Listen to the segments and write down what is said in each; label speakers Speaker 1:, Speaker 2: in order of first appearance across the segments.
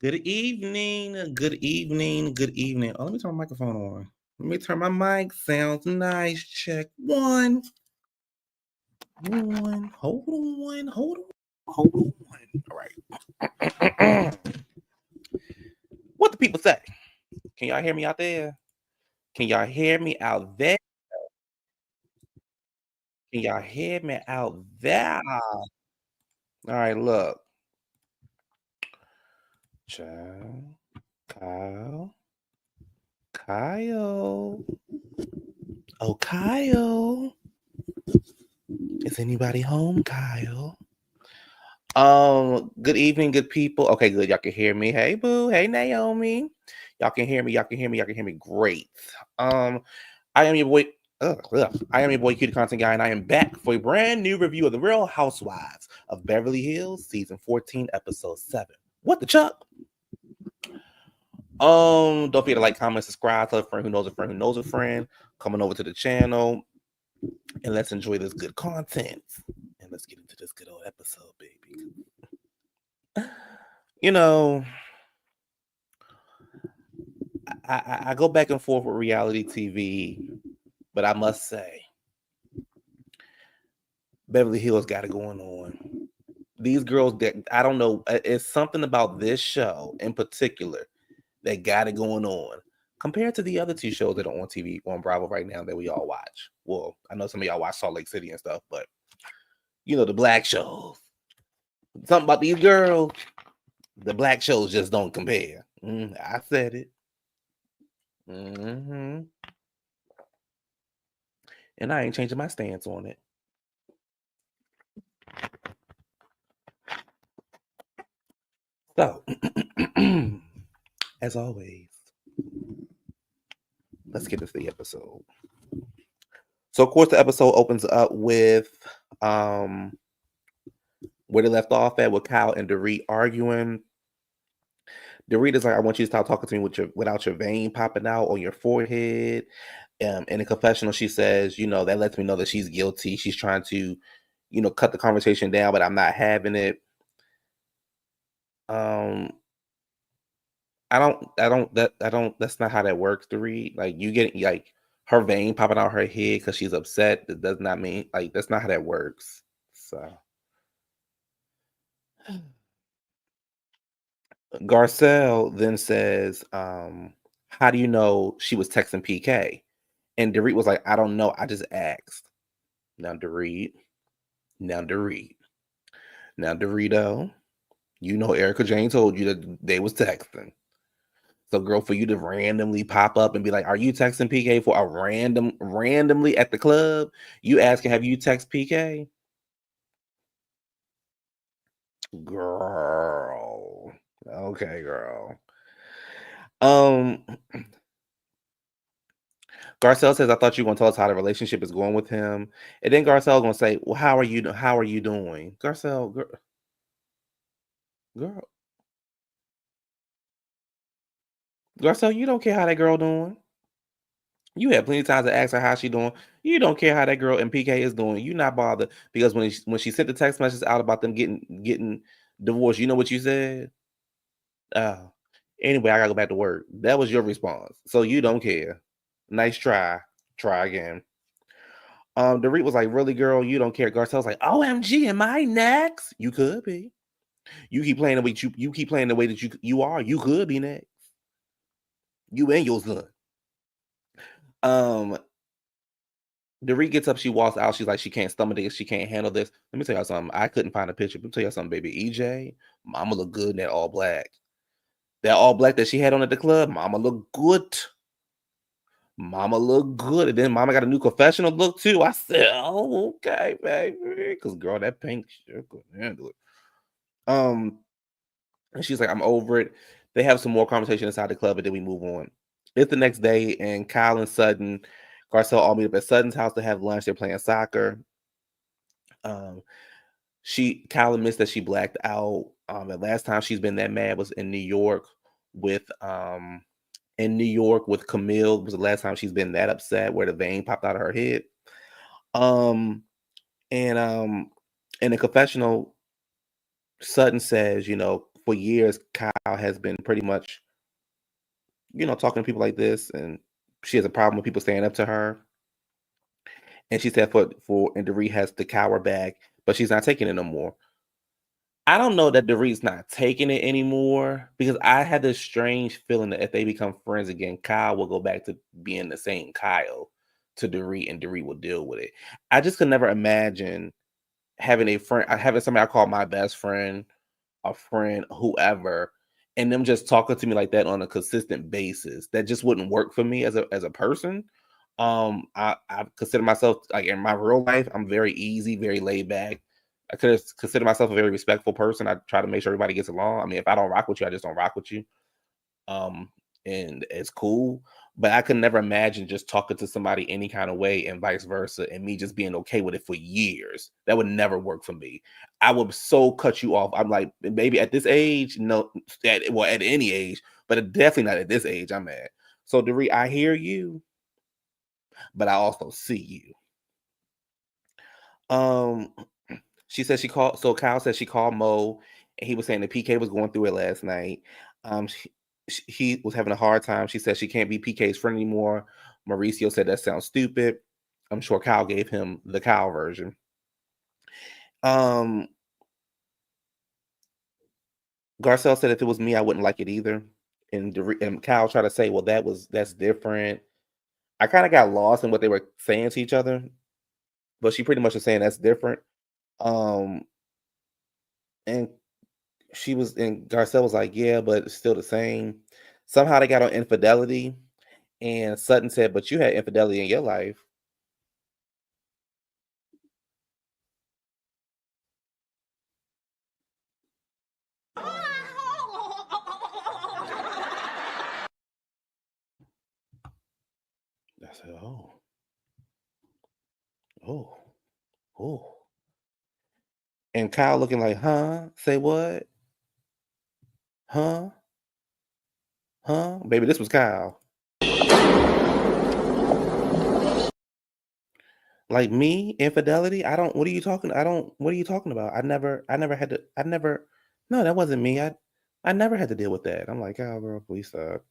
Speaker 1: Good evening. Good evening. Good evening. Oh, let me turn my microphone on. Let me turn my mic. Sounds nice. Check one. One. Hold on. Hold on. Hold on. All right. What the people say? Can y'all hear me out there? Can y'all hear me out there? Can y'all hear me out there? All right, look. Child. Kyle. Kyle. Oh, Kyle. Is anybody home, Kyle? Good evening, good people. Okay, good. Y'all can hear me. Hey, boo. Hey, Naomi. Y'all can hear me. Y'all can hear me. Y'all can hear me. Great. Um, I am your boy. I am your boy, Cutie Content Guy, and I am back for a brand new review of the Real Housewives of Beverly Hills, season 14, episode 7. What the chuck? Don't forget to like, comment, subscribe, tell a friend who knows a friend who knows a friend. Coming over to the channel, and let's enjoy this good content. And let's get into this good old episode, baby. You know, I go back and forth with reality TV, but I must say, Beverly Hills got it going on. These girls, that I don't know, it's something about this show in particular that got it going on compared to the other two shows that are on TV on Bravo right now that we all watch. Well, I know some of y'all watch Salt Lake City and stuff, but the black shows. Something about these girls, the black shows just don't compare. I said it. And I ain't changing my stance on it. So, as always, let's get into the episode. So, of course, the episode opens up with where they left off at, with Kyle and Dorit arguing. Dorit is like, "I want you to stop talking to me without your vein popping out on your forehead." In a confessional, she says, that lets me know that she's guilty. She's trying to, cut the conversation down, but I'm not having it. That's not how that works, Dorit. Like, you get like her vein popping out her head because she's upset. That does not mean, like, that's not how that works. So Garcelle then says, how do you know she was texting PK? And Dorit was like, I don't know. I just asked. Now, Dorit. Now, Dorit. Now, Dorito. Erica Jane told you that they was texting. So, girl, for you to randomly pop up and be like, "Are you texting PK for a randomly at the club?" You asking, "Have you text PK?" Girl. Okay, girl. Garcelle says, "I thought you were gonna tell us how the relationship is going with him," and then Garcelle gonna say, "Well, how are you? How are you doing?" Garcelle, girl, Garcelle, you don't care how that girl doing. You had plenty of times to ask her how she doing. You don't care how that girl and PK is doing. You not bothered because when she sent the text message out about them getting divorced, you know what you said? Oh, anyway, I gotta go back to work. That was your response. So you don't care. Nice try. Try again. Dorit was like, "Really, girl? You don't care?" Garcelle's like, "OMG, am I next? You could be. You keep playing the way you keep playing the way that you are. You could be next. You and your son." Um, Dorit gets up, she walks out. She's like, she can't stomach this. She can't handle this. Let me tell y'all something. I couldn't find a picture. Let me tell y'all something, baby. EJ, mama look good in that all black. That all black that she had on at the club, mama look good. Mama look good. And then mama got a new confessional look too. I said, "Oh, okay, baby." Because girl, that pink shit couldn't handle it. And she's like, "I'm over it." They have some more conversation inside the club, and then we move on. It's the next day, and Kyle and Sutton, Garcelle all meet up at Sutton's house to have lunch. They're playing soccer. Um, Kyle admits that she blacked out. The last time she's been that mad was in New York with Camille. Was the last time she's been that upset where the vein popped out of her head. Um, and in the confessional, Sutton says, for years, Kyle has been pretty much, talking to people like this, and she has a problem with people standing up to her. And she said and Dorit has to cower back, but she's not taking it no more. I don't know that Dorit's not taking it anymore because I had this strange feeling that if they become friends again, Kyle will go back to being the same Kyle to Dorit, and Dorit will deal with it. I just could never imagine having somebody I call my best friend, a friend, whoever, and them just talking to me like that on a consistent basis. That just wouldn't work for me as a person. I consider myself, like, in my real life, I'm very easy, very laid back. I could consider myself a very respectful person. I try to make sure everybody gets along. I mean, if I don't rock with you, I just don't rock with you. Um, and it's cool. But I could never imagine just talking to somebody any kind of way and vice versa, and me just being okay with it for years. That would never work for me. I would so cut you off. I'm like, maybe at this age, no, at any age, but definitely not at this age. I'm at. So, Dorit, I hear you, but I also see you. Um, she said she called. So Kyle said she called Mo, and he was saying that PK was going through it last night. He was having a hard time. She said she can't be PK's friend anymore. Mauricio said that sounds stupid. I'm sure Kyle gave him the Kyle version. Um, Garcelle said if it was me, I wouldn't like it either. And Kyle tried to say, well, that's different. I kind of got lost in what they were saying to each other, but she pretty much was saying that's different. Um, and and Garcelle was like, yeah, but it's still the same. Somehow they got on infidelity, and Sutton said, but you had infidelity in your life. I said, oh, oh. And Kyle looking like, huh? Say what? Huh? Huh? Baby, this was Kyle. Like me, infidelity? What are you talking? What are you talking about? No, that wasn't me. I never had to deal with that. I'm like, oh, girl, please stop.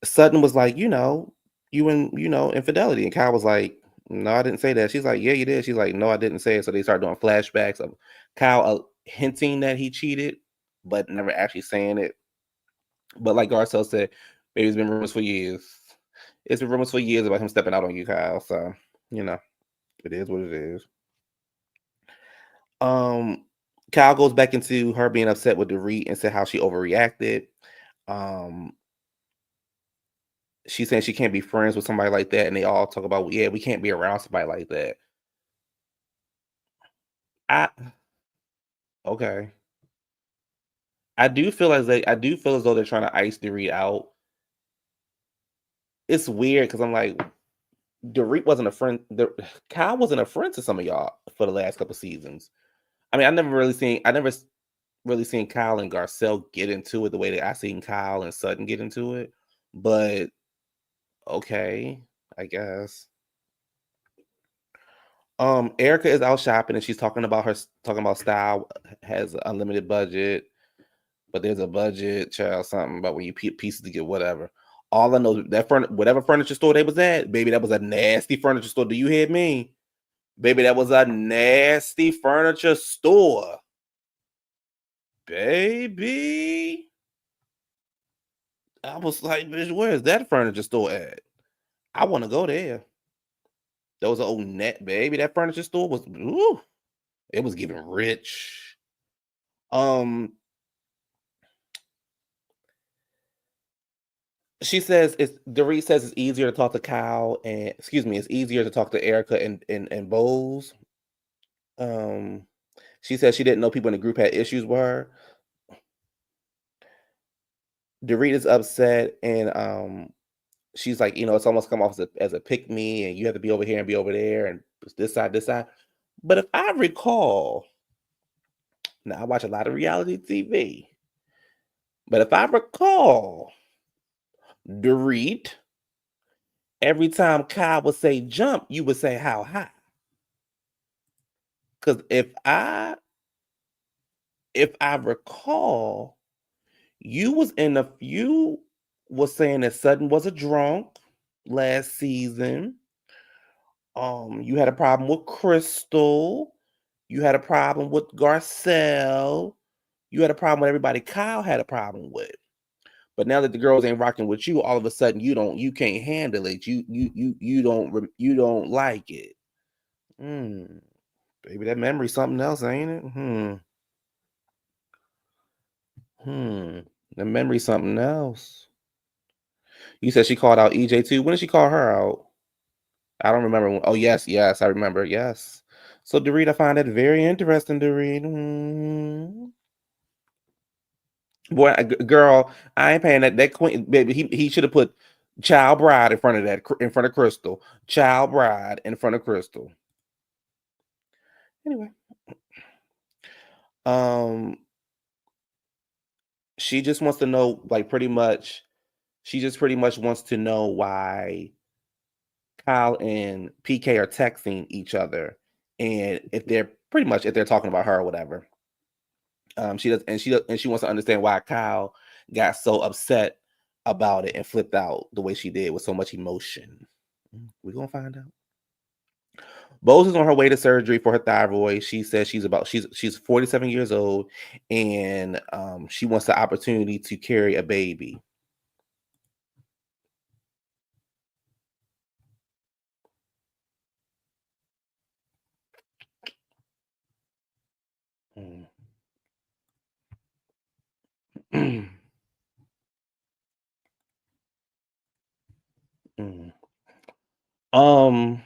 Speaker 1: Sutton was like, infidelity. And Kyle was like, no, I didn't say that. She's like, yeah, you did. She's like, no, I didn't say it. So they start doing flashbacks of Kyle hinting that he cheated, but never actually saying it. But like Garcelle said, maybe it's been rumors for years. It's been rumors for years about him stepping out on you, Kyle. So, you know, it is what it is. Um, Kyle goes back into her being upset with Dorit and said how she overreacted. Um, she's saying she can't be friends with somebody like that, and they all talk about, yeah, we can't be around somebody like that. I okay. I do feel as though they're trying to ice Dorit out. It's weird because I'm like, Dorit wasn't a friend. Kyle wasn't a friend to some of y'all for the last couple seasons. I mean, I never really seen Kyle and Garcelle get into it the way that I seen Kyle and Sutton get into it. But okay, I guess. Erica is out shopping and she's talking about style has an unlimited budget, but there's a budget, child, something about when you pieces to get whatever. All I know that whatever furniture store they was at, baby, that was a nasty furniture store. Do you hear me? Baby, that was a nasty furniture store. Baby. I was like, bitch, where is that furniture store at? I want to go there. That was an old net, baby. That furniture store was, ooh, it was giving rich. Um, she says Dorit says it's easier to talk to Kyle and excuse me, it's easier to talk to Erica and Bose. Um, she says she didn't know people in the group had issues with her. Dorit is upset and she's like, it's almost come off as a pick me, and you have to be over here and be over there, and this side. But if I recall, now I watch a lot of reality TV, but if I recall, Dorit, every time Kyle would say jump, you would say how high. Because if I if I recall, you was saying that Sutton was a drunk last season. You had a problem with Crystal. You had a problem with Garcelle. You had a problem with everybody Kyle had a problem with. But now that the girls ain't rocking with you, all of a sudden you can't handle it. You don't like it. Hmm. Baby, that memory's something else, ain't it? Hmm. The memory's something else. You said she called out EJ too. When did she call her out? I don't remember. Oh yes, I remember. Yes. So Dorit, I find that very interesting, Dorit. Boy, girl, I ain't paying that queen, baby. He should have put Child Bride in front of in front of Crystal. Child Bride in front of Crystal. Anyway, um, she just wants to know, like, pretty much. She just pretty much wants to know why Kyle and PK are texting each other, and if they're talking about her or whatever. She wants to understand why Kyle got so upset about it and flipped out the way she did with so much emotion. We're gonna find out. Bose is on her way to surgery for her thyroid. She says she's 47 years old, and she wants the opportunity to carry a baby. Mm. Mm. Um.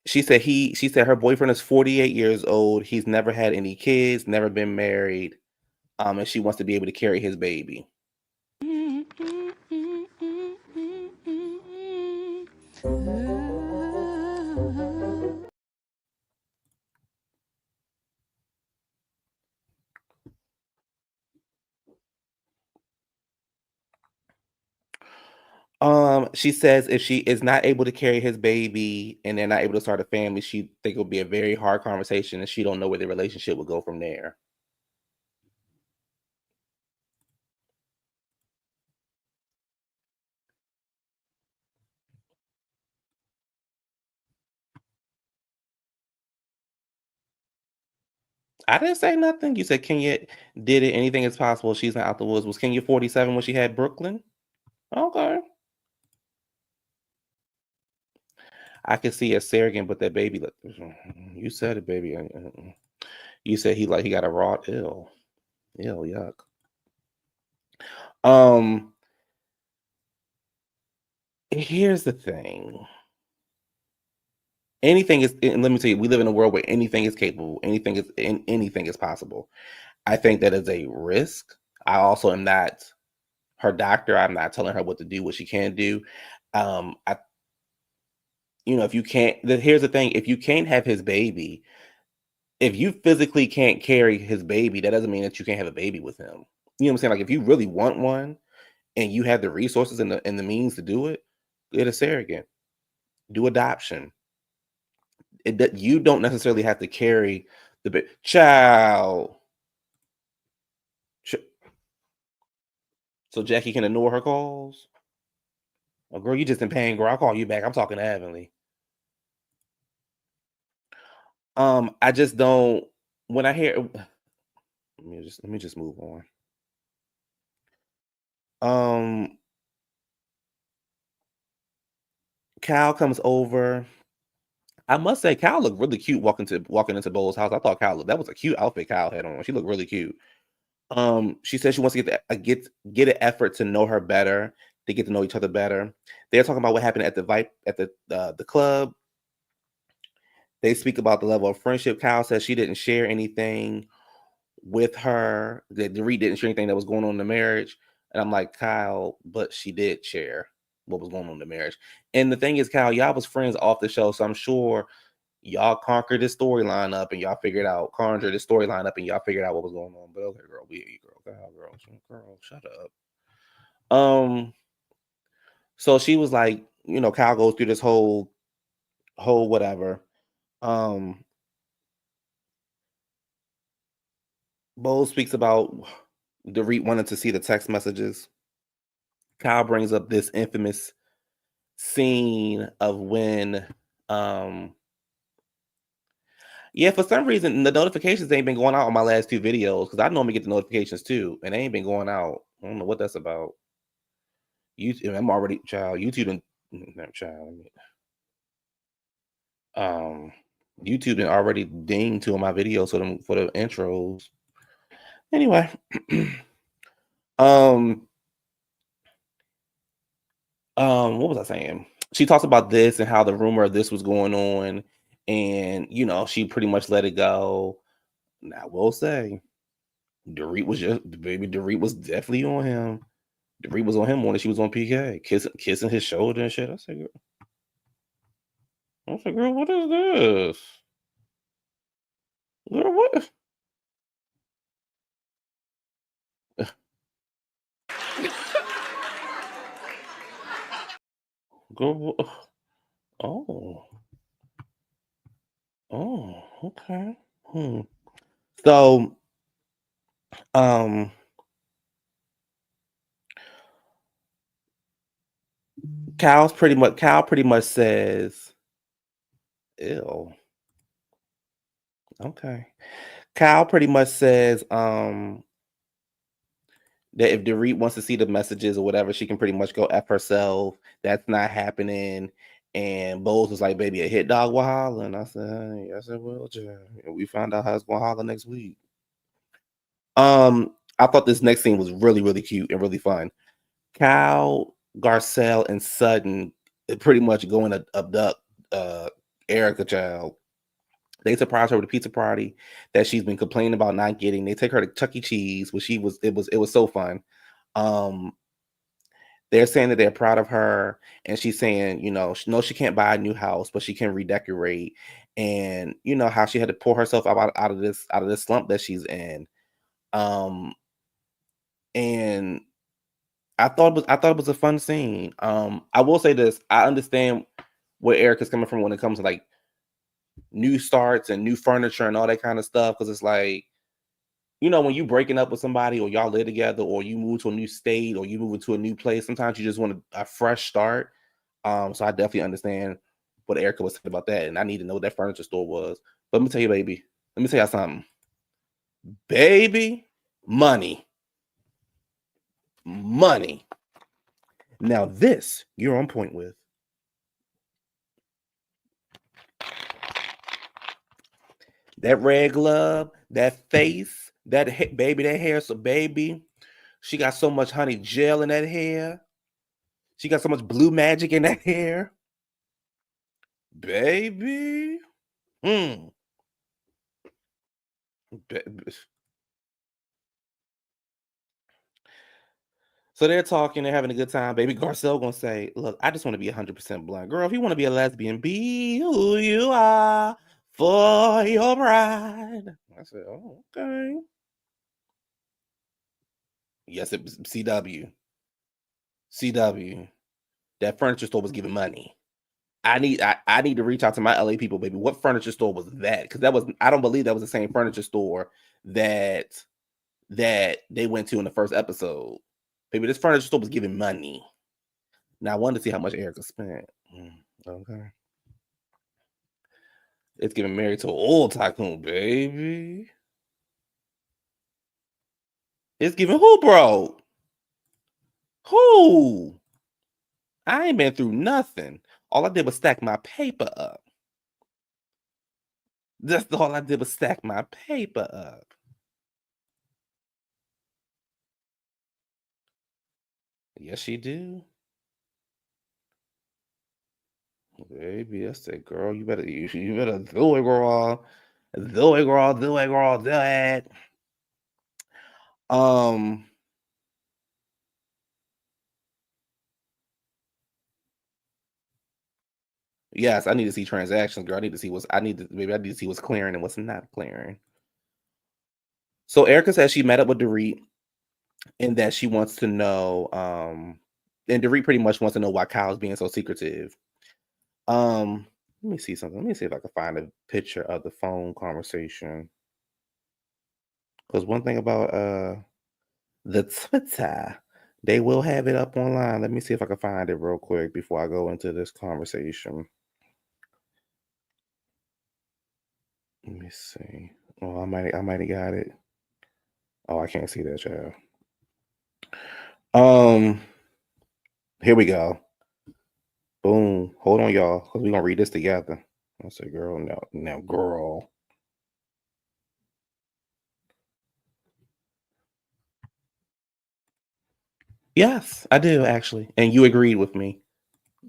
Speaker 1: She said her boyfriend is 48 years old. He's never had any kids, never been married. And she wants to be able to carry his baby. She says if she is not able to carry his baby and they're not able to start a family, she think it'll be a very hard conversation and she don't know where the relationship will go from there. I didn't say nothing. You said Kenya did it. Anything is possible. She's not out the woods. Was Kenya 47 when she had Brooklyn? Okay. I could see a surrogate, but that baby. You said it, baby. You said he got a raw ill. Ew, yuck. Um, Here's the thing. Anything is, and let me tell you, we live in a world where anything is capable, anything is possible. I think that is a risk. I also am not her doctor. I'm not telling her what to do, what she can do. I, if you can't, here's the thing: if you can't have his baby, if you physically can't carry his baby, that doesn't mean that you can't have a baby with him. You know what I'm saying? Like if you really want one and you have the resources and the means to do it, get a surrogate, do adoption. That you don't necessarily have to carry the big child. So Jackie can ignore her calls. Oh, girl, you just in pain, girl. I'll call you back. I'm talking to Heavenly. I just don't. When I hear, let me just move on. Um, Cal comes over. I must say, Cal looked really cute walking into Bo's house. I thought that was a cute outfit Cal had on. She looked really cute. She said she wants to get an effort to know her better, to get to know each other better. They're talking about what happened at the club. They speak about the level of friendship. Kyle says she didn't share anything with her. That Dorit didn't share anything that was going on in the marriage. And I'm like, Kyle, but she did share what was going on in the marriage. And the thing is, Kyle, y'all was friends off the show, so I'm sure y'all conquered this storyline up and y'all conjured this storyline up and y'all figured out what was going on. But okay, girl, Kyle, girl, shut up. Um, so she was like, Kyle goes through this whole whatever. Um, Bo speaks about Dorit wanting to see the text messages. Kyle brings up this infamous scene of when, um, yeah, for some reason the notifications ain't been going out on my last two videos because I normally get the notifications too, and they ain't been going out. I don't know what that's about. YouTube, I'm already child. YouTube and child. Um, YouTube and already dinged two of my videos for the intros. Anyway, um, what was I saying? She talks about this and how the rumor of this was going on, and she pretty much let it go. Now, I will say, Dorit was definitely on him. Dorit was on him more than she was on PK, kissing his shoulder and shit. I said, girl, what is this? Girl, what? Girl, oh, okay. Hmm. So, um, Cal pretty much says, "Ew." Okay. Cal pretty much says, that if Dorit wants to see the messages or whatever, she can pretty much go F herself. That's not happening. And Bose was like, baby, a hit dog will holler. And I said, hey, yes, it will, Jay. And we found out how it's gonna holler next week. I thought this next scene was really, really cute and really fun. Cal, Garcelle, and Sutton pretty much going to abduct Erica child. They surprise her with a pizza party that she's been complaining about not getting. They take her to Chuck E. Cheese, which it was so fun. Um, they're saying that they're proud of her, and she's saying, no, she can't buy a new house, but she can redecorate, and how she had to pull herself out of this slump that she's in. Um, and I thought it was a fun scene. I will say this: I understand where Erica's coming from when it comes to like new starts and new furniture and all that kind of stuff, because it's like, when you breaking up with somebody or y'all live together or you move to a new state or you move into a new place, sometimes you just want a fresh start. So I definitely understand what Erica was saying about that, and I need to know what that furniture store was. But let me tell you, baby, let me tell you something, baby, money, money. Now this you're on point with. That red glove, that face, baby, that hair, so baby, she got so much honey gel in that hair. She got so much blue magic in that hair, baby. Mm. So they're talking, they're having a good time. Baby Garcelle gonna say, "Look, I just want to be 100% blunt, girl. If you want to be a lesbian, be who you are for your pride." I said, "Oh, okay." Yes, it was CW. CW. That furniture store was giving money. I need to reach out to my LA people, baby. What furniture store was that? Because I don't believe that was the same furniture store that they went to in the first episode. Baby, this furniture store was giving money. Now I wanted to see how much Erica spent. Okay. It's giving married to an old tycoon, baby. It's giving who broke? Who? I ain't been through nothing. All I did was stack my paper up. That's all I did was stack my paper up. Yes, she do. Baby, I said, girl, you better do it, girl. Do it, girl, do it, girl, do it. Um, yes, I need to see transactions, girl. I need to see what's clearing and what's not clearing. So Erica says she met up with Dorit. and that she wants to know, and Dorit pretty much wants to know why Kyle's being so secretive. Let me see something. Let me see if I can find a picture of the phone conversation. Because one thing about the Twitter, they will have it up online. Let me see if I can find it real quick before I go into this conversation. Let me see. Oh, I might have got it. Oh, I can't see that, child. Um, Here we go. Boom. Hold on, y'all, because we're gonna read this together. I say, girl, now, girl. Yes, I do actually, and you agreed with me.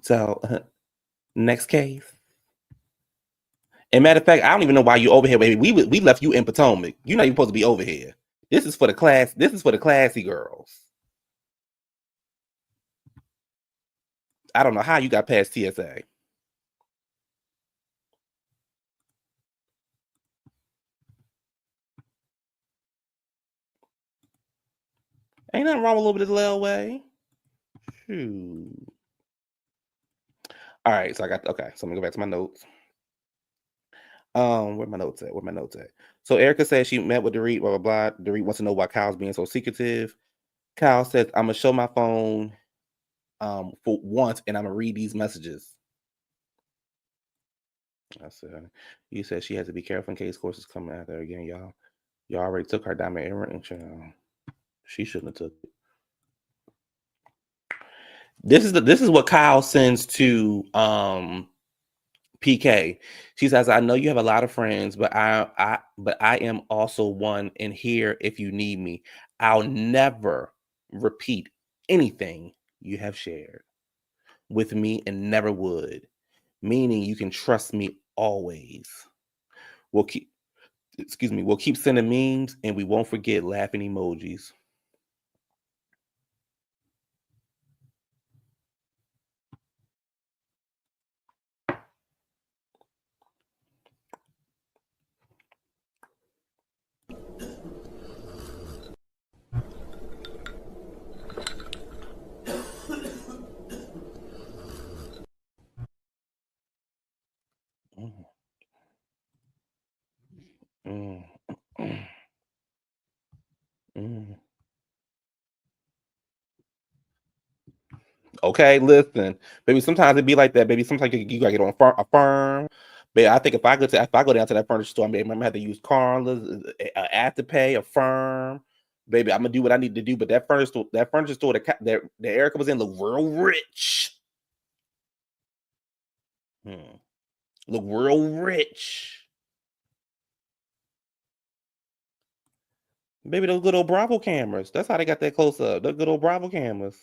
Speaker 1: So, next case. And matter of fact, I don't even know why you over here, baby. We left you in Potomac. You're not even supposed to be over here. This is for the class. This is for the classy girls. I don't know how you got past TSA. Ain't nothing wrong with a little bit of little way. Shoot. All right, so I got okay. So I'm gonna go back to my notes. Where my notes at? Where my notes at? So Erica says she met with Dorit, blah blah blah. Dorit wants to know why Kyle's being so secretive. Kyle says, I'm gonna show my phone for once and I'm gonna read these messages. I said, you said she has to be careful in case courses coming out there again, y'all. Y'all already took her diamond earring, child. She shouldn't have took it. This is what Kyle sends to PK. She says, I know you have a lot of friends, but I am also one in here if you need me. I'll never repeat anything you have shared with me and never would. Meaning you can trust me always. We'll keep we'll keep sending memes and we won't forget laughing emojis. Mm, mm, mm. Okay, listen, baby. Sometimes it be like that, baby. Sometimes you gotta get on a firm. But I think if I go down to that furniture store, maybe I'm gonna have to use Carla's, Afterpay, a firm. Baby, I'm gonna do what I need to do. But that furniture store that Erica was in, look real rich. Hmm. Look real rich. Baby, those good old Bravo cameras. That's how they got that close up. Those good old Bravo cameras.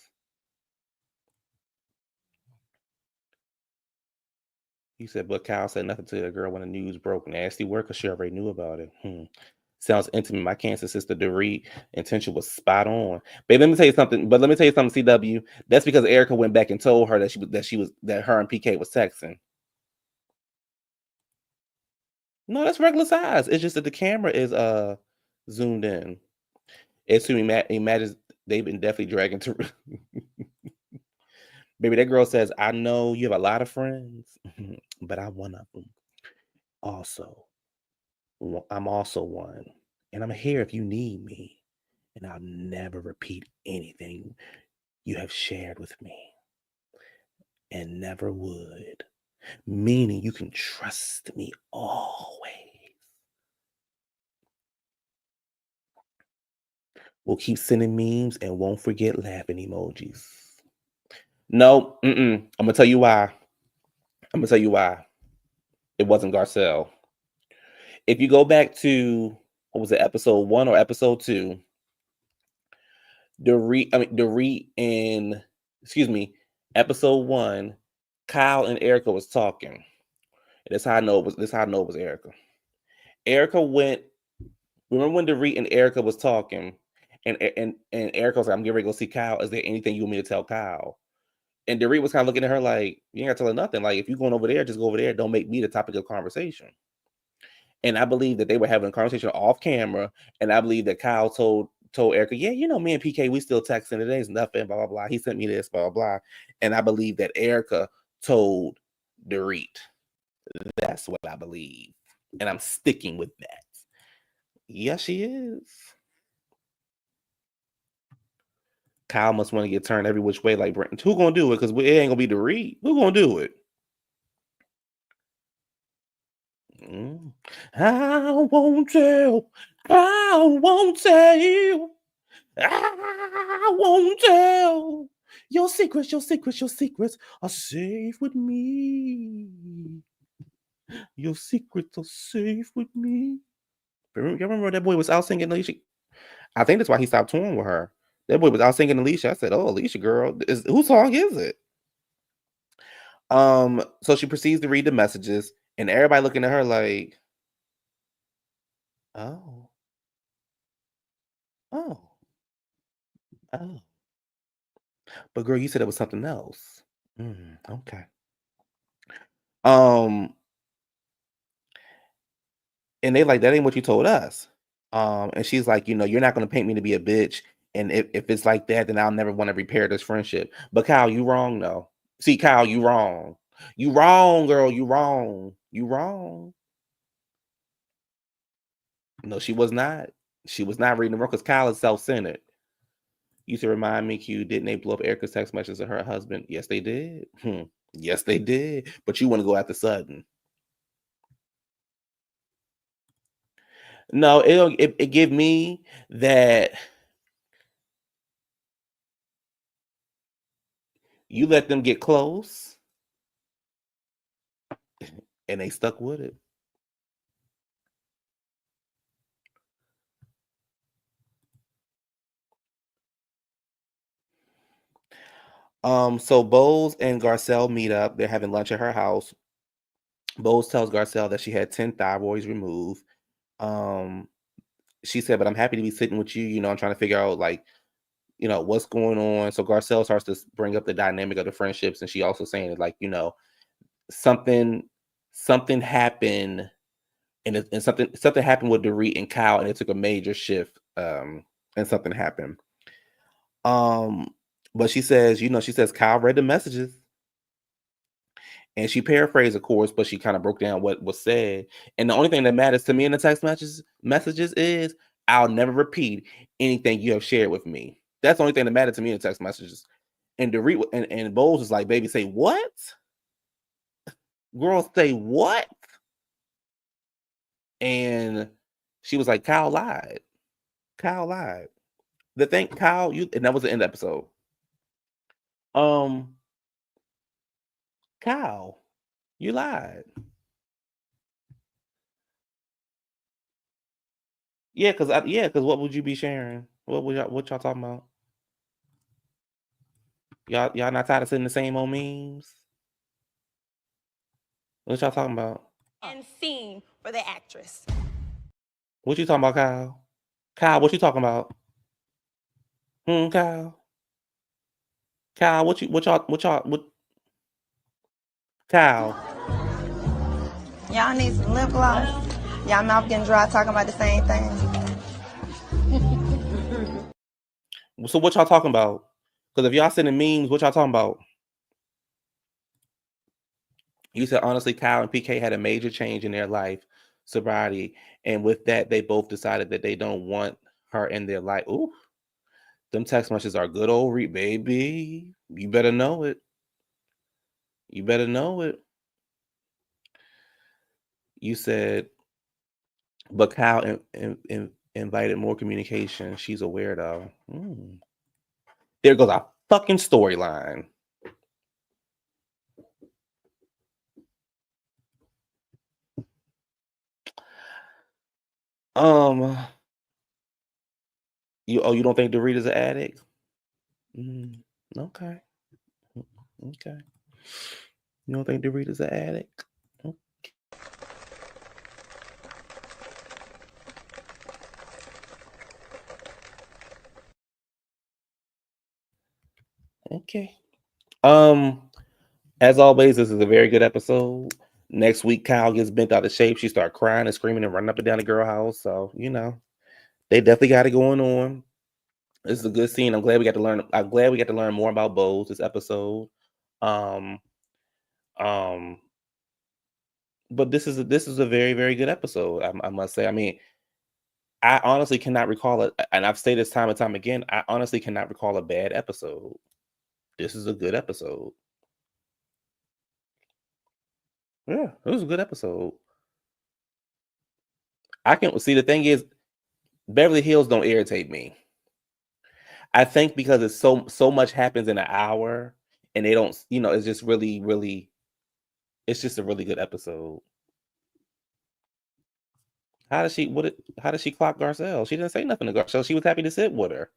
Speaker 1: He said, but Kyle said nothing to the girl when the news broke. Nasty work, because she already knew about it. Sounds intimate. My cancer sister Dorit intention was spot on. Babe, let me tell you something. But let me tell you something, CW. That's because Erica went back and told her that her and PK was texting. No, that's regular size. It's just that the camera is zoomed in. It's to imagine they've been definitely dragging to. Baby, that girl says, I know you have a lot of friends, but I'm one of them. Also, I'm also one. And I'm here if you need me. And I'll never repeat anything you have shared with me and never would. Meaning you can trust me always. We'll keep sending memes and won't forget laughing emojis. No, I'm gonna tell you why. I'm gonna tell you why. It wasn't Garcelle. If you go back to what was it, episode 1 or episode 2, Dorit and excuse me, episode 1, Kyle and Erica was talking. And that's how I know it was. This how I know it was Erica. Erica went. Remember when Dorit and Erica was talking, and Erica was like, "I'm getting ready to go see Kyle. Is there anything you want me to tell Kyle?" And Dorit was kind of looking at her like, "You ain't got to tell her nothing. Like, if you're going over there, just go over there. Don't make me the topic of conversation." And I believe that they were having a conversation off camera, and I believe that Kyle told told Erica, yeah, you know, me and PK, we still texting. Today's nothing, blah, blah, blah. He sent me this, blah, blah, blah. And I believe that Erica told Dorit. That's what I believe. And I'm sticking with that. Yes, she is. Kyle must want to get turned every which way like Brenton. Who gonna do it? Because it ain't gonna be Dorit. Who gonna do it? I won't tell. I won't tell. I won't tell. Your secrets are safe with me. Your secrets are safe with me. You remember that boy was out singing Alicia? I think that's why he stopped touring with her. That boy was out singing Alicia. I said, "Oh, Alicia, girl, whose song is it?" So she proceeds to read the messages, and everybody looking at her like, "Oh, oh, oh." But girl, you said it was something else. Okay. Um, and they like, that ain't what you told us. And she's like, you know, you're not gonna paint me to be a bitch. And if it's like that, then I'll never want to repair this friendship. But Kyle, you wrong though. See, Kyle, you wrong. You wrong, girl. You wrong. You wrong. No, she was not. She was not reading the room because Kyle is self-centered. You to remind me, Q, didn't they blow up Erica's text messages to her husband? Yes, they did. Yes, they did. But you want to go after Sutton. No, it give me that you let them get close and they stuck with it. So Bose and Garcelle meet up. They're having lunch at her house. Bose tells Garcelle that she had 10 thyroids removed. She said, but I'm happy to be sitting with you. You know, I'm trying to figure out like, you know, what's going on. So Garcelle starts to bring up the dynamic of the friendships, and she also saying like, you know, something happened, and something happened with Dorit and Kyle, and it took a major shift. And something happened. But she says, you know, she says Kyle read the messages. And she paraphrased, of course, but she kind of broke down what was said. And the only thing that matters to me in the text messages is I'll never repeat anything you have shared with me. That's the only thing that mattered to me in the text messages. And Dorit and Bowles was like, baby, say what? Girl, say what? And she was like, Kyle lied. Kyle lied. The thing, Kyle, and that was the end episode. Kyle, you lied. Yeah, because what would you be sharing? What y'all talking about? Y'all not tired of seeing the same old memes? What y'all talking about?
Speaker 2: And scene for the actress.
Speaker 1: What you talking about, Kyle? Kyle, what you talking about? Kyle? Kyle, what Kyle?
Speaker 2: Y'all need some lip gloss. Y'all mouth getting dry talking about the same thing.
Speaker 1: So what y'all talking about? Because if y'all sending memes, what y'all talking about? You said honestly, Kyle and PK had a major change in their life, sobriety, and with that, they both decided that they don't want her in their life. Ooh, them text messages are good old read, baby. You better know it. You better know it. You said, but Kyle invited more communication. She's a weirdo. There goes our fucking storyline. You don't think Dorita's an addict? Okay. Okay. You don't think Dorita's an addict? Okay. As always, this is a very good episode. Next week, Kyle gets bent out of shape. She starts crying and screaming and running up and down the girl house. So, you know, they definitely got it going on. This is a good scene. I'm glad we got to learn more about Bose this episode. Um, um, but this is a very, very good episode. I must say. I mean, I honestly cannot recall it, and I've stated this time and time again. I honestly cannot recall a bad episode. This is a good episode. Yeah, it was a good episode. I can see the thing is Beverly Hills don't irritate me. I think because it's so much happens in an hour, and they don't, it's just really, really, it's just a really good episode. How did she clock Garcelle? She didn't say nothing to Garcelle. She was happy to sit with her.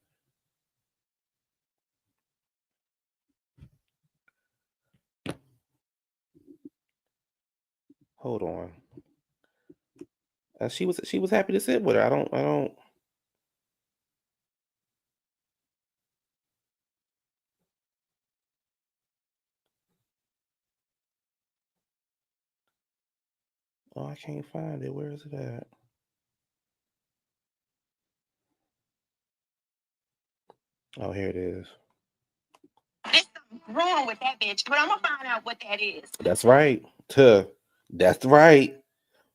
Speaker 1: Hold on. She was happy to sit with her. I don't. Oh, I can't find it. Where is it at? Oh, here it is.
Speaker 2: There's something wrong with that bitch, but I'm gonna find out what that is.
Speaker 1: That's right. That's right.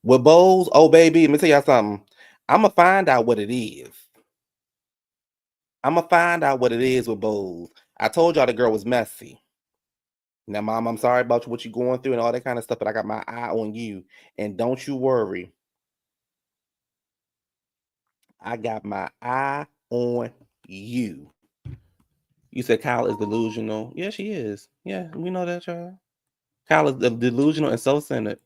Speaker 1: With Bowles, oh baby, let me tell y'all something. I'ma find out what it is. I'ma find out what it is with Bowles. I told y'all the girl was messy. Now, Mom, I'm sorry about what you're going through and all that kind of stuff, but I got my eye on you. And don't you worry. I got my eye on you. You said Kyle is delusional. Yeah, she is. Yeah, we know that, y'all. Kyle is delusional and self-centered.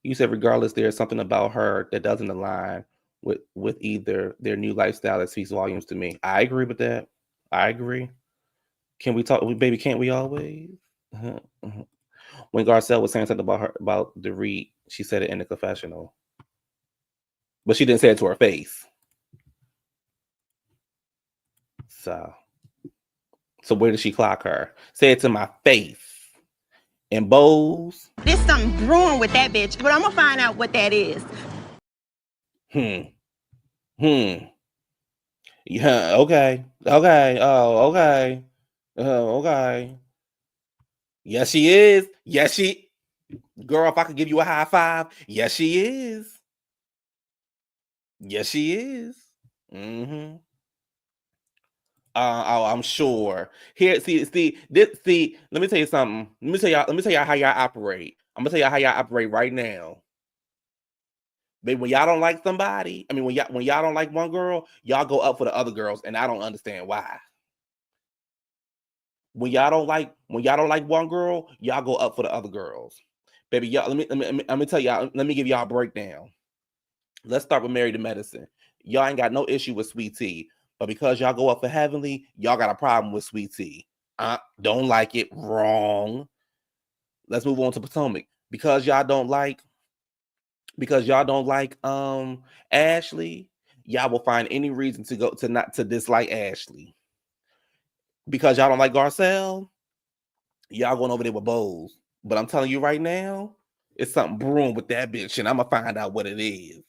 Speaker 1: You said regardless, there's something about her that doesn't align with either their new lifestyle that speaks volumes to me. I agree with that. I agree. Can we talk, baby? Can't we always? When Garcelle was saying something about Dorit, she said it in the confessional, but she didn't say it to her face. So where did she clock her? Say it to my face. And Bose.
Speaker 2: There's something wrong with that bitch, but I'm gonna find out what that is.
Speaker 1: Yeah. Okay. Okay. Oh. Okay. Oh. Okay. Yes, she is. Yes, she. Girl, if I could give you a high five, yes, she is. Yes, she is. Mm-hmm. Oh, I'm sure. Here, see. Let me tell you something. Let me tell y'all how y'all operate. I'm gonna tell y'all how y'all operate right now. But when y'all don't like somebody, I mean, when y'all don't like one girl, y'all go up for the other girls, and I don't understand why. When y'all don't like one girl, y'all go up for the other girls. Baby, y'all, let me tell y'all. Let me give y'all a breakdown. Let's start with Married to Medicine. Y'all ain't got no issue with Sweet Tea, but because y'all go up for Heavenly, y'all got a problem with Sweet Tea. Don't like it. Wrong. Let's move on to Potomac. Because y'all don't like Ashley, y'all will find any reason to go to not to dislike Ashley. Because y'all don't like Garcelle, y'all going over there with Bowles. But I'm telling you right now, it's something brewing with that bitch, and I'm gonna find out what it is.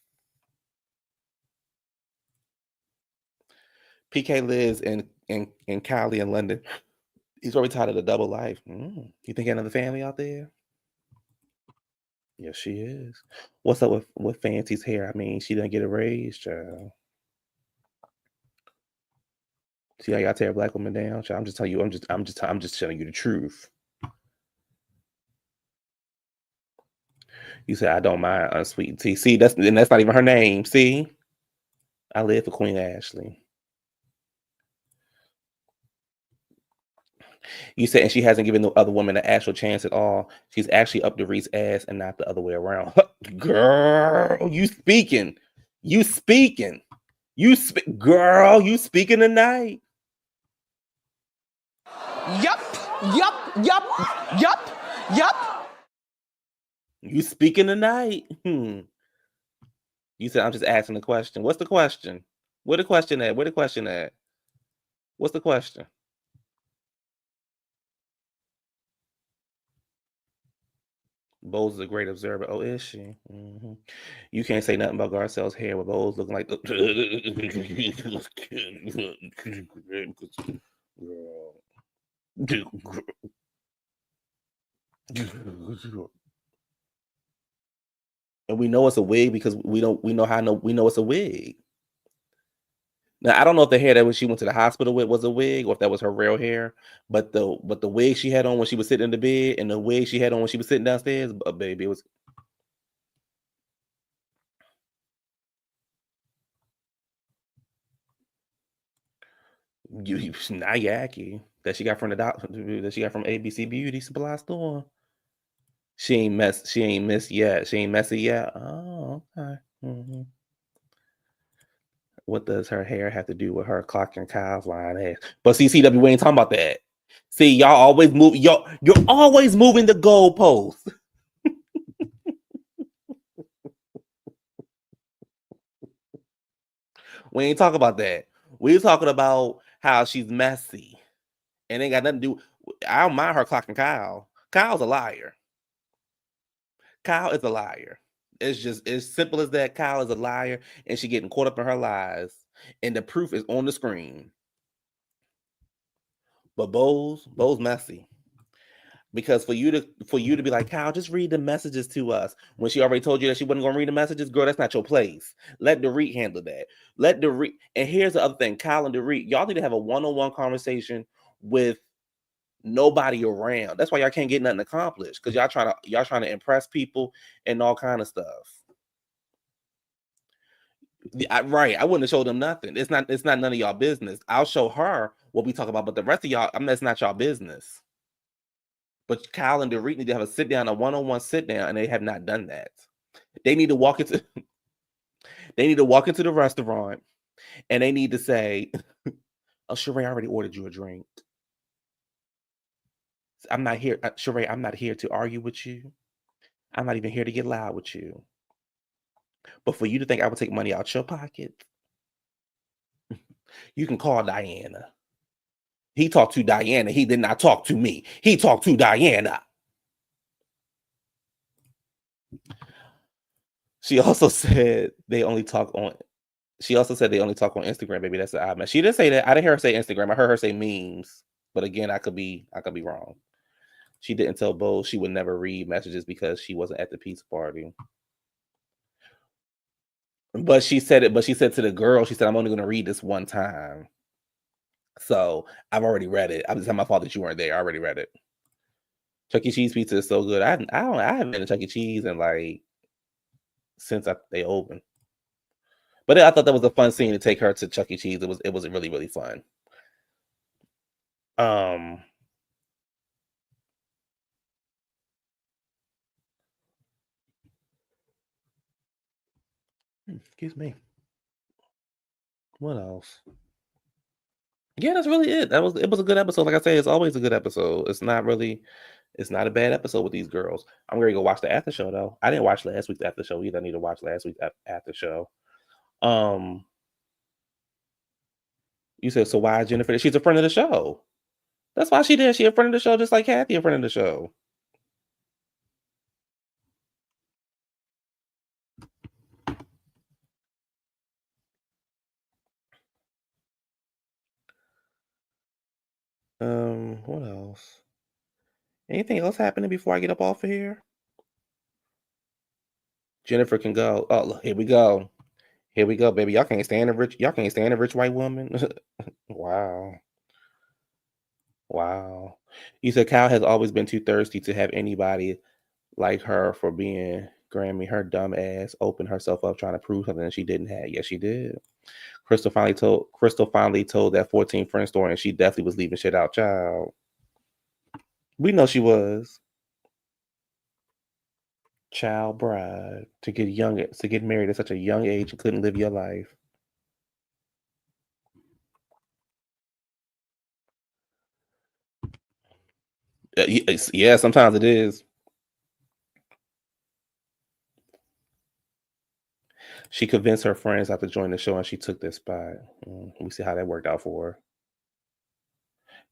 Speaker 1: PK lives in Cali and London. He's already tired of the double life. You think another family out there? Yes, she is. What's up with Fancy's hair? I mean, she didn't get a raise, child. See how y'all tear black women down? Child, I'm just telling you. I'm just telling you the truth. You said I don't mind unsweet tea. See, that's not even her name. See, I live for Queen Ashley. You said, and she hasn't given the other woman an actual chance at all. She's actually up Dorit's ass and not the other way around. Girl, you speaking. Girl, you speaking tonight.
Speaker 2: Yup.
Speaker 1: You speaking tonight. You said I'm just asking the question. What's the question? Where the question at? What's the question? Bose is a great observer. Oh, is she? Mm-hmm. You can't say nothing about Garcelle's hair with Bose looking like. And we know it's a wig because we know it's a wig. Now I don't know if the hair that when she went to the hospital with was a wig or if that was her real hair, but the wig she had on when she was sitting in the bed and the wig she had on when she was sitting downstairs, baby, it was Nayaki that she got from the doctor that she got from ABC Beauty Supply Store. She ain't messed yet. She ain't messy yet. Oh, okay. What does her hair have to do with her clocking Kyle's line ass? But see, CW, we ain't talking about that. See, y'all always move. You're always moving the goalposts. We ain't talking about that. We're talking about how she's messy and ain't got nothing to do. I don't mind her clocking Kyle. Kyle's a liar. Kyle is a liar. It's just as simple as that. Kyle is a liar, and she getting caught up in her lies, and the proof is on the screen. But Bo's messy. Because for you to be like, Kyle, just read the messages to us when she already told you that she wasn't gonna read the messages, girl, that's not your place. Let Dorit handle that. Let Dorit. And here's the other thing, Kyle and Dorit, y'all need to have a one-on-one conversation with nobody around. That's why y'all can't get nothing accomplished because y'all trying to impress people and all kind of stuff. Right, I wouldn't have showed them nothing. It's not none of y'all business. I'll show her what we talk about, but the rest of y'all, that's not y'all business. But Kyle and Dorit need to have a sit down, a one-on-one sit down, and they have not done that. They need to walk into the restaurant and they need to say, "Oh, Sheree, I already ordered you a drink. I'm not here, Sheree. I'm not here to argue with you. I'm not even here to get loud with you. But for you to think I would take money out your pocket, you can call Diana. He talked to Diana. He did not talk to me. He talked to Diana." She also said they only talk on. She also said they only talk on Instagram. Baby, that's the odd man. She didn't say that. I didn't hear her say Instagram. I heard her say memes. But again, I could be wrong. She didn't tell Bo she would never read messages because she wasn't at the pizza party. But she said it. But she said to the girl, she said, "I'm only going to read this one time." So I've already read it. It's not my fault that you weren't there. I already read it. Chuck E. Cheese pizza is so good. I haven't been to Chuck E. Cheese in like since they opened. But I thought that was a fun scene to take her to Chuck E. Cheese. It was really really fun. Excuse me. What else? Yeah, that's really it. It was a good episode. Like I say, it's always a good episode. It's not a bad episode with these girls. I'm gonna go watch the after show though. I didn't watch last week's after show either. I need to watch last week's after show. You said so why Jennifer? She's a friend of the show. That's why she did. She a friend of the show, just like Kathy, a friend of the show. What else? Anything else happening before I get up off of here? Jennifer can go. Oh, look, here we go. Here we go, baby. Y'all can't stand a rich white woman. Wow. Wow. You said Kyle has always been too thirsty to have anybody like her for being Grammy. Her dumb ass opened herself up trying to prove something that she didn't have. Yes, she did. Crystal finally told that 14 friend story, and she definitely was leaving shit out, child. We know she was. Child bride to get married at such a young age and couldn't live your life. Yeah, sometimes it is. She convinced her friends not to join the show, and she took this spot. We see how that worked out for her.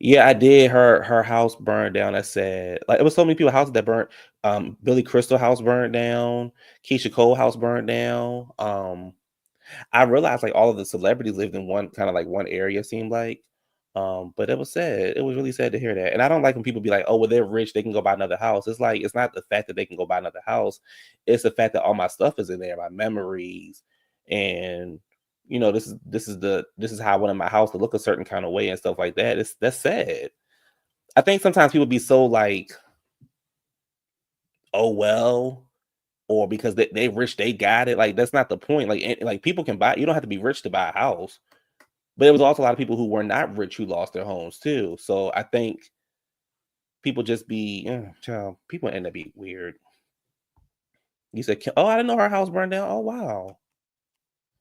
Speaker 1: Yeah, I did. Her house burned down. That's sad. Like it was so many people houses that burnt. Billy Crystal house burned down. Keisha Cole house burned down. I realized like all of the celebrities lived in one kind of like one area, seemed like. But it was sad. It was really sad to hear that. And I don't like when people be like, oh, well, they're rich, they can go buy another house. It's like it's not the fact that they can go buy another house, it's the fact that all my stuff is in there, my memories, and this is how I wanted my house to look a certain kind of way and stuff like that. That's sad. I think sometimes people be so like, oh well, or because they rich, they got it. Like that's not the point. Like people can buy. You don't have to be rich to buy a house. But there was also a lot of people who were not rich who lost their homes too. So I think people just be, child, people end up being weird. You said, oh, I didn't know her house burned down. Oh wow,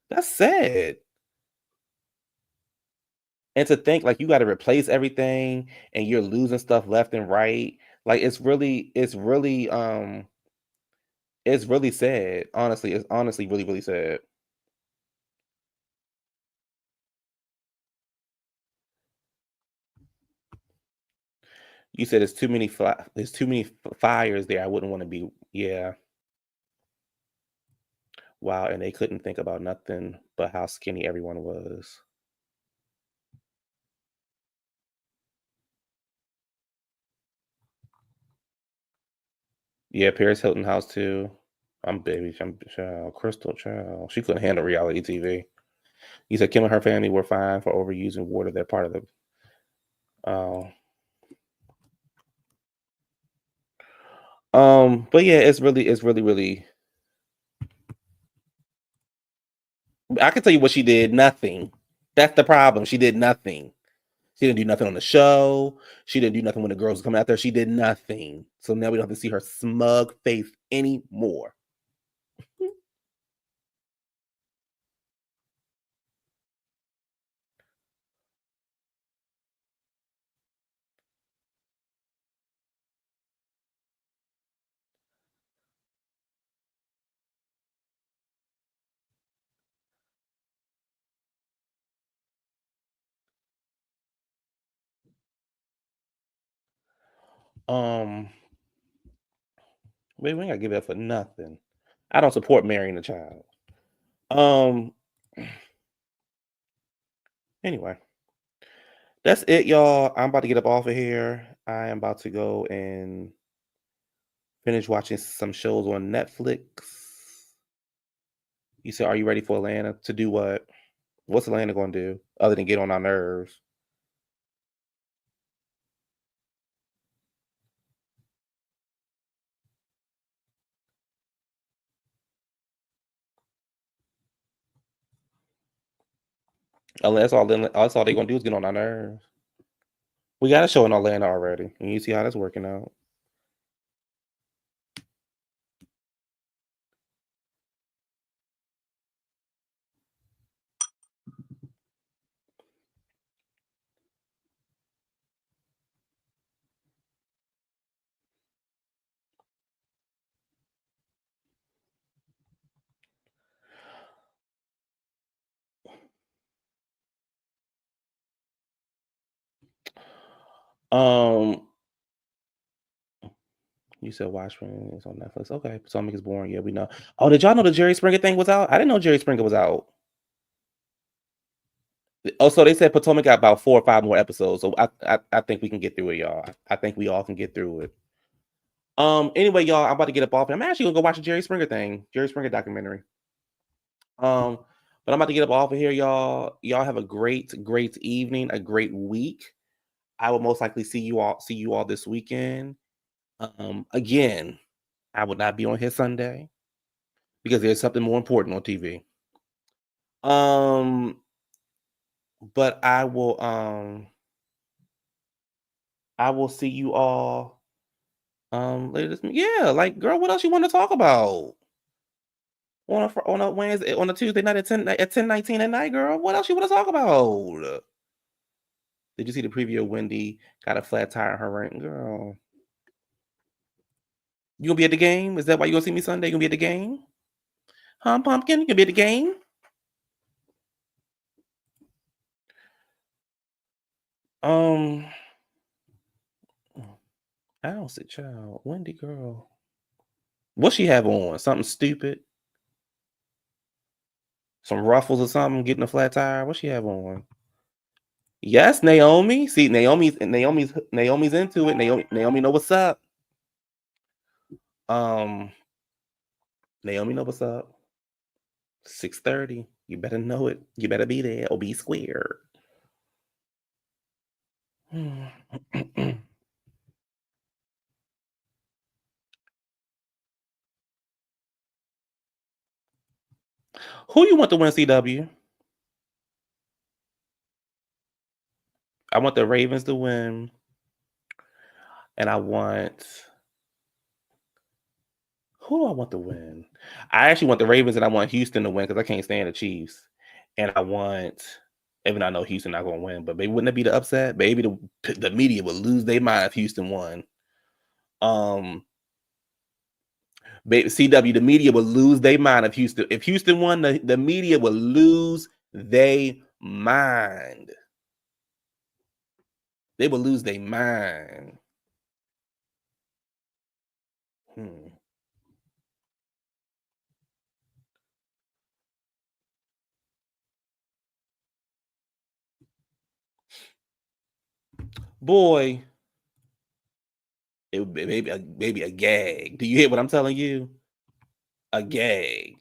Speaker 1: that's sad. And to think like you got to replace everything and you're losing stuff left and right. Like it's really sad. Honestly, it's honestly really, really sad. You said there's too many fires there. I wouldn't want to be. Yeah, wow. And they couldn't think about nothing but how skinny everyone was. Yeah, Paris Hilton house too. I'm child, Crystal child. She couldn't handle reality TV. He said Kim and her family were fined for overusing water. They're part of the. Uh, but yeah, it's really, really. I can tell you what she did. Nothing. That's the problem. She did nothing. She didn't do nothing on the show. She didn't do nothing when the girls were coming out there. She did nothing. So now we don't have to see her smug face anymore. Um, we ain't gotta give it up for nothing. I don't support marrying a child. Um, anyway, that's it, y'all. I'm about to get up off of here. I am about to go and finish watching some shows on Netflix. You said, "Are you ready for Atlanta to do what? What's Atlanta going to do other than get on our nerves?" Unless that's all they're going to do is get on our nerves. We got a show in Atlanta already, and you see how that's working out. Um, you said Watchmen is on Netflix. Okay, Potomac is boring. Yeah, we know. Oh, did y'all know the Jerry Springer thing was out? I didn't know Jerry Springer was out. Oh, so they said Potomac got about 4 or 5 more episodes. So I think we can get through it, y'all. I think we all can get through it. Anyway, y'all, I'm about to get up off. I'm actually gonna go watch the Jerry Springer thing, Jerry Springer documentary. Um, but I'm about to get up off of here, y'all. Y'all have a great, great evening, a great week. I will most likely see you all this weekend. Again, I would not be on here Sunday because there's something more important on TV. Um, but I will see you all later this yeah, like girl, what else you want to talk about? On a Wednesday, on a Tuesday night at 10:19 at night, girl. What else you want to talk about? Did you see the preview of Wendy got a flat tire in her ring? Girl. You gonna be at the game? Is that why you gonna see me Sunday? You gonna be at the game? Huh, Pumpkin? You gonna be at the game? Um, I don't see child. Wendy girl. What she have on? Something stupid? Some ruffles or something? Getting a flat tire? What she have on? Yes, Naomi. See, Naomi's into it. Naomi know what's up. Naomi know what's up. 6:30. You better know it. You better be there or be squared. Who you want to win CW? I want the Ravens to win. And I want... Who do I want to win? I actually want the Ravens and I want Houston to win because I can't stand the Chiefs. And I want... Even though I know Houston not going to win, but maybe wouldn't that be the upset? Maybe the media would lose their mind if Houston won. CW, the media would lose their mind if Houston. If Houston won, the media would lose their mind. They would lose their mind. Boy, it would be maybe a gag. Do you hear what I'm telling you? A gag.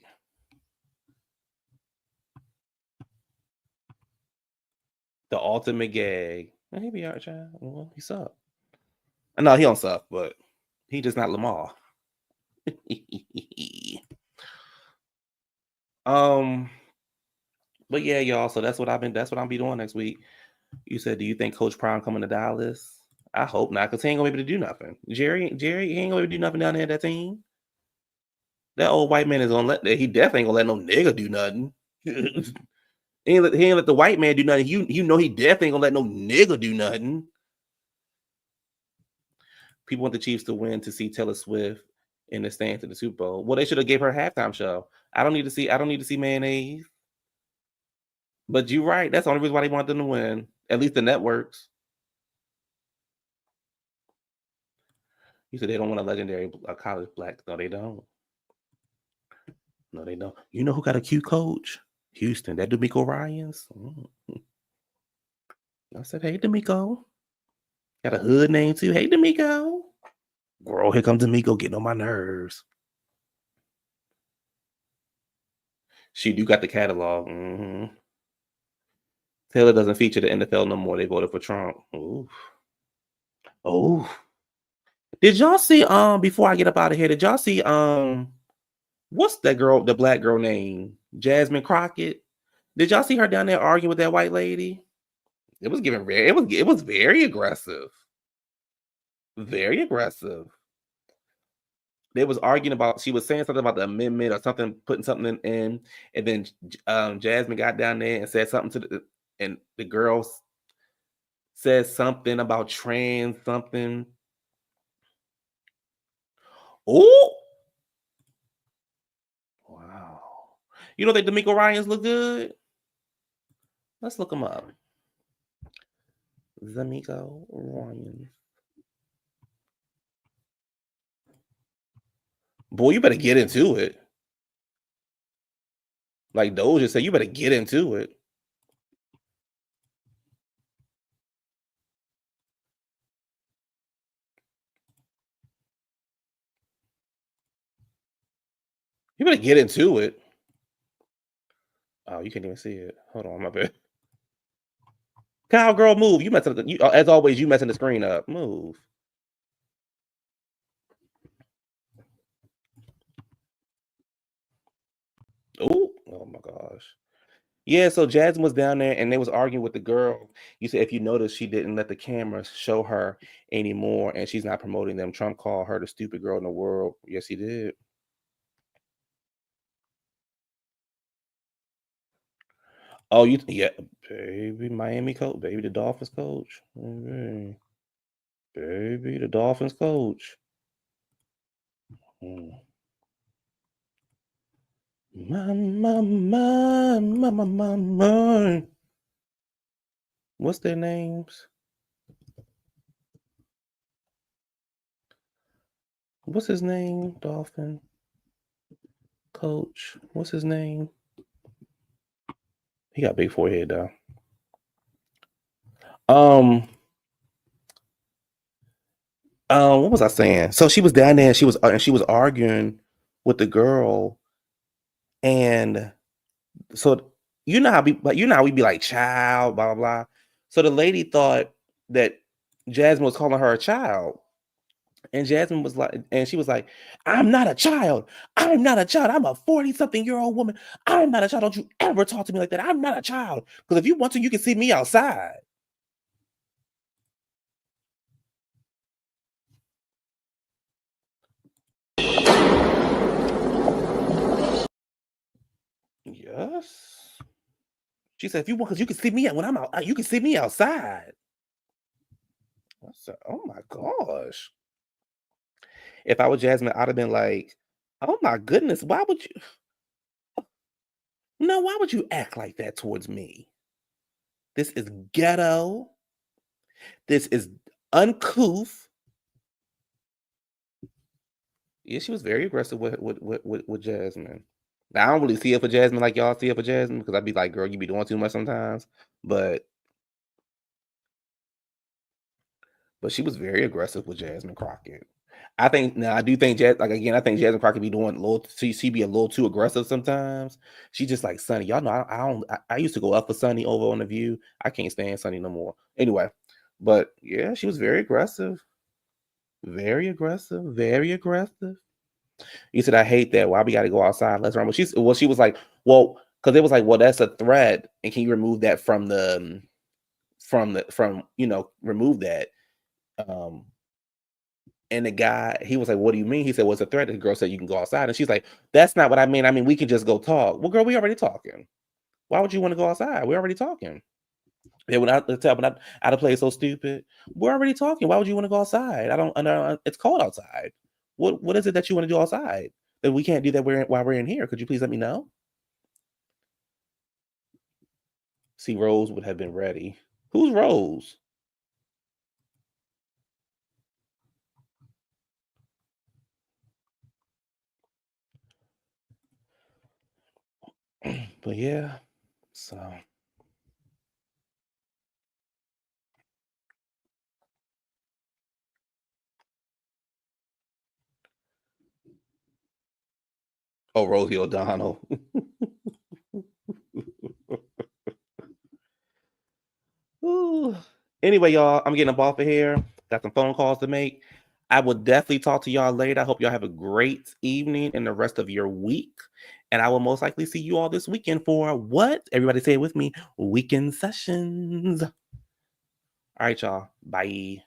Speaker 1: The ultimate gag. Well, he be all right, child. Well, he suck. No, he don't suck, but he just not Lamar. But yeah, y'all. So that's what I'll be doing next week. You said, do you think Coach Prime coming to Dallas? I hope not, because he ain't gonna be able to do nothing. Jerry, he ain't gonna be able to do nothing down there at that team. That old white man is gonna he definitely ain't gonna let no nigga do nothing. he ain't let the white man do nothing. You know he definitely ain't gonna let no nigga do nothing. People want the Chiefs to win to see Taylor Swift in the stands to the Super Bowl. Well, they should have gave her a halftime show. I don't need to see mayonnaise. But you're right. That's the only reason why they want them to win. At least the networks. You said they don't want a legendary college black. No, they don't. No, they don't. You know who got a cute coach? Houston. That D'Amico Ryans. I said, hey, D'Amico. Got a hood name too. Hey, D'Amico. Girl, here comes D'Amico getting on my nerves. She do got the catalog. Taylor doesn't feature the NFL no more. They voted for Trump. Ooh. Oh. Did y'all see, before I get up out of here, did y'all see, what's that girl, the black girl name? Jasmine Crockett? Did y'all see her down there arguing with that white lady? It was it was very aggressive. Very aggressive. They was arguing about, she was saying something about the amendment or something, putting something in, and then Jasmine got down there and said something and the girls said something about trans something. Oh, wow. You don't think D'Amico Ryans look good? Let's look them up. D'Amico Ryans. Boy, you better get into it. Like Doja said, you better get into it. You better get into it. Oh, you can't even see it. Hold on, my bad. Cowgirl, move. You messing as always, you messing the screen up. Move. Oh my gosh. Yeah, so Jasmine was down there and they was arguing with the girl. You said if you notice, she didn't let the camera show her anymore, and she's not promoting them. Trump called her the stupid girl in the world. Yes, he did. Oh, yeah, baby, Miami coach, baby, the Dolphins coach, baby, the Dolphins coach. My. What's their names? What's his name? Dolphin coach. What's his name? He got a big forehead though. What was I saying? So she was down there and she was arguing with the girl, and so you know how we be like child, blah blah blah. So the lady thought that Jasmine was calling her a child. And Jasmine was like, and she was like, I'm not a child. I'm not a child. I'm a 40-something-year-old woman. I'm not a child. Don't you ever talk to me like that. I'm not a child. Because if you want to, you can see me outside. Yes. She said, if you want, because you can see me when I'm out, you can see me outside. I said, oh my gosh. If I was Jasmine, I'd have been like, oh my goodness, why would you? No, why would you act like that towards me? This is ghetto. This is uncouth. Yeah, she was very aggressive with Jasmine. Now, I don't really see it for Jasmine like y'all see it for Jasmine because I'd be like, girl, you be doing too much sometimes. But she was very aggressive with Jasmine Crockett. I do think I think Jasmine Crockett be doing a little. She be a little too aggressive sometimes. She just like Sunny. Y'all know I don't. I used to go up for Sunny over on The View. I can't stand Sunny no more. Anyway, but yeah, she was very aggressive. Very aggressive. Very aggressive. You said, I hate that. Why we got to go outside? Let's run. She was like, well, because it was like, well, that's a threat, and can you remove that from remove that? And the guy, he was like, what do you mean? He said, what's a threat? And the girl said, you can go outside, and she's like, that's not what I mean. I mean, we can just go talk. Well, girl, we already talking. Why would you want to go outside? We're already talking. Yeah, when I play so stupid. We're already talking. Why would you want to go outside? I don't. It's cold outside. What is it that you want to do outside that we can't do that while we're in here? Could you please let me know? See, Rose would have been ready. Who's Rose? But yeah, so. Oh, Rosie O'Donnell. Ooh. Anyway, y'all, I'm getting up off of here. Got some phone calls to make. I will definitely talk to y'all later. I hope y'all have a great evening and the rest of your week. And I will most likely see you all this weekend for what? Everybody say it with me. Weekend sessions. All right, y'all. Bye.